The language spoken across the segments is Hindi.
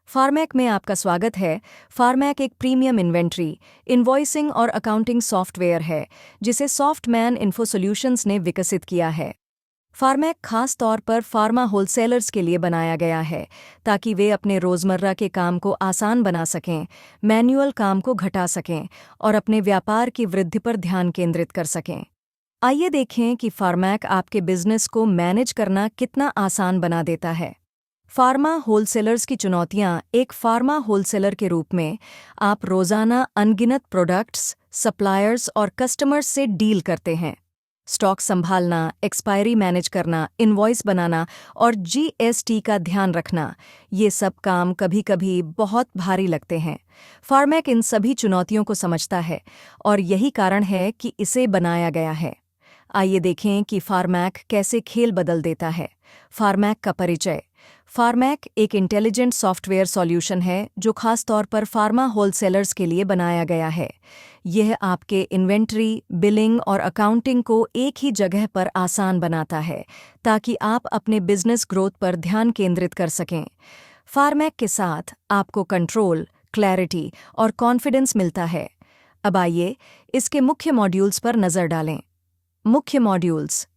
फार्मैक में आपका स्वागत है। फार्मैक एक प्रीमियम इन्वेंट्री, इनवॉइसिंग और अकाउंटिंग सॉफ्टवेयर है जिसे सॉफ्टमैन इन्फो सॉल्यूशंस ने विकसित किया है। फार्मैक खास तौर पर फार्मा होलसेलर्स के लिए बनाया गया है ताकि वे अपने रोज़मर्रा के काम को आसान बना सकें, मैन्युअल काम को घटा सकें और अपने व्यापार की वृद्धि पर ध्यान केंद्रित कर सकें। आइए देखें कि फार्मैक आपके बिजनेस को मैनेज करना कितना आसान बना देता है। फार्मा होलसेलर्स की चुनौतियां। एक फार्मा होलसेलर के रूप में आप रोज़ाना अनगिनत प्रोडक्ट्स, सप्लायर्स और कस्टमर्स से डील करते हैं। स्टॉक संभालना, एक्सपायरी मैनेज करना, इनवॉइस बनाना और जीएसटी का ध्यान रखना, ये सब काम कभी-कभी बहुत भारी लगते हैं। फार्मैक इन सभी चुनौतियों को समझता है और यही कारण है कि इसे बनाया गया है। आइए देखें कि फार्मैक कैसे खेल बदल देता है। फार्मैक का परिचय। फार्मैक एक इंटेलिजेंट सॉफ्टवेयर सॉल्यूशन है जो खास तौर पर फार्मा होलसेलर्स के लिए बनाया गया है। यह आपके इन्वेंट्री, बिलिंग और अकाउंटिंग को एक ही जगह पर आसान बनाता है ताकि आप अपने बिजनेस ग्रोथ पर ध्यान केंद्रित कर सकें। फार्मैक के साथ आपको कंट्रोल, क्लैरिटी और कॉन्फिडेंस मिलता है। अब आइए इसके मुख्य मॉड्यूल्स पर नज़र डालें। मुख्य मॉड्यूल्स।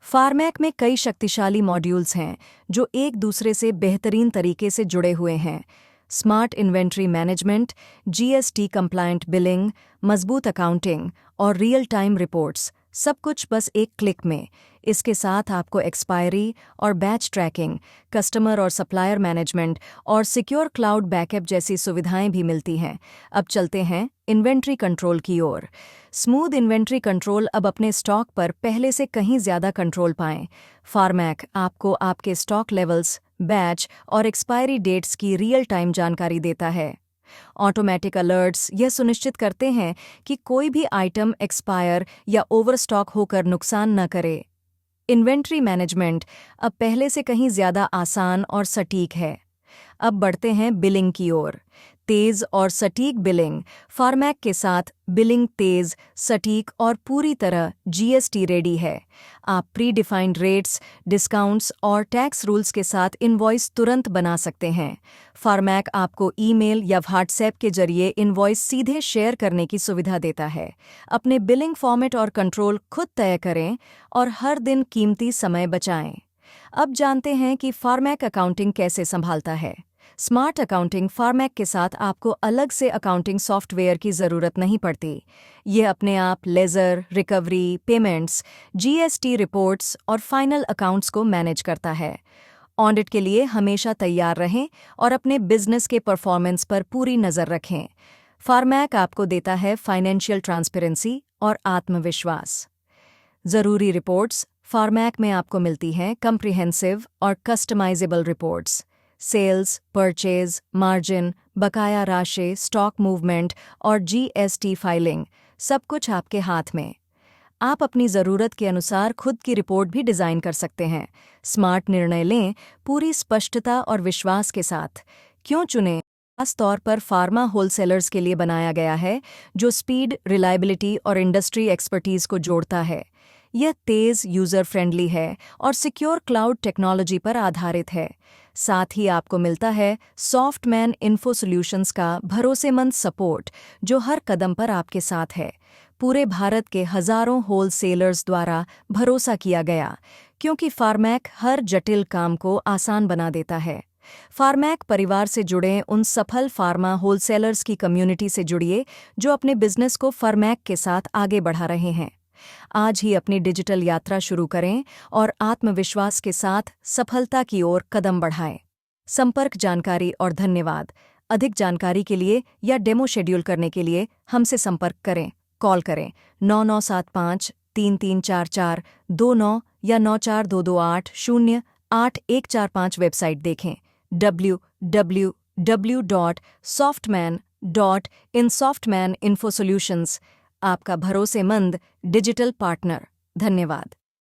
फार्मैक में कई शक्तिशाली मॉड्यूल्स हैं जो एक दूसरे से बेहतरीन तरीके से जुड़े हुए हैं। Smart inventory management, GST compliant billing, मजबूत अकाउंटिंग और रियल टाइम रिपोर्ट्स, सब कुछ बस एक क्लिक में। इसके साथ आपको एक्सपायरी और बैच ट्रैकिंग, कस्टमर और सप्लायर मैनेजमेंट और सिक्योर क्लाउड बैकअप जैसी सुविधाएं भी मिलती हैं। अब चलते हैं इन्वेंट्री कंट्रोल की ओर। Smooth inventory control. अब अपने स्टॉक पर पहले से कहीं ज़्यादा कंट्रोल पाएं। फार्मैक आपको आपके स्टॉक लेवल्स, बैच और एक्सपायरी डेट्स की रियल टाइम जानकारी देता है। ऑटोमेटिक अलर्ट्स यह सुनिश्चित करते हैं कि कोई भी आइटम एक्सपायर या ओवरस्टॉक होकर नुकसान न करे। इन्वेंट्री मैनेजमेंट अब पहले से कहीं ज़्यादा आसान और सटीक है। अब बढ़ते हैं बिलिंग की ओर। तेज़ और सटीक बिलिंग। फार्मैक के साथ बिलिंग तेज़, सटीक और पूरी तरह जीएसटी रेडी है। आप प्री डिफाइंड रेट्स, डिस्काउंट्स और टैक्स रूल्स के साथ इनवॉइस तुरंत बना सकते हैं। फार्मैक आपको ईमेल या व्हाट्सएप के जरिए इनवॉइस सीधे शेयर करने की सुविधा देता है। अपने बिलिंग फॉर्मेट और कंट्रोल खुद तय करें और हर दिन कीमती समय बचाएं। अब जानते हैं कि फार्मैक अकाउंटिंग कैसे संभालता है। Smart accounting. फार्मैक के साथ आपको अलग से अकाउंटिंग सॉफ्टवेयर की ज़रूरत नहीं पड़ती। ये अपने आप ledger, recovery, payments, GST reports और फाइनल अकाउंट्स को मैनेज करता है। ऑडिट के लिए हमेशा तैयार रहें और अपने बिजनेस के परफॉर्मेंस पर पूरी नज़र रखें। फार्मैक आपको देता है फाइनेंशियल ट्रांसपेरेंसी और आत्मविश्वास। ज़रूरी रिपोर्ट्स। फार्मैक में आपको मिलती हैं कम्प्रिहेंसिव और customisable reports. Sales, purchase, margin, बकाया राशि, स्टॉक मूवमेंट और जीएसटी फाइलिंग, सब कुछ आपके हाथ में। आप अपनी ज़रूरत के अनुसार खुद की रिपोर्ट भी डिज़ाइन कर सकते हैं। स्मार्ट निर्णय लें पूरी स्पष्टता और विश्वास के साथ। क्यों चुनें? खास तौर पर फार्मा होलसेलर्स के लिए बनाया गया है जो स्पीड, रिलायबिलिटी और इंडस्ट्री एक्सपर्टीज़ को जोड़ता है। यह तेज़, यूज़र फ्रेंडली है और सिक्योर क्लाउड टेक्नोलॉजी पर आधारित है। साथ ही आपको मिलता है सॉफ्टमैन इन्फो सॉल्यूशंस का भरोसेमंद सपोर्ट जो हर कदम पर आपके साथ है। पूरे भारत के हज़ारों होलसेलर्स द्वारा भरोसा किया गया क्योंकि फार्मैक हर जटिल काम को आसान बना देता है। फार्मैक परिवार से जुड़े उन सफल फार्मा होलसेलर्स की कम्युनिटी से जुड़िए जो अपने बिजनेस को फार्मैक के साथ आगे बढ़ा रहे हैं। आज ही अपनी डिजिटल यात्रा शुरू करें और आत्मविश्वास के साथ सफलता की ओर कदम बढ़ाएं। संपर्क जानकारी और धन्यवाद। अधिक जानकारी के लिए या डेमो शेड्यूल करने के लिए हमसे संपर्क करें। कॉल करें 9975334429 या 9422808145। वेबसाइट देखें www.softman.in। सॉफ्टमैन इन्फो सॉल्यूशंस, आपका भरोसेमंद डिजिटल पार्टनर। धन्यवाद।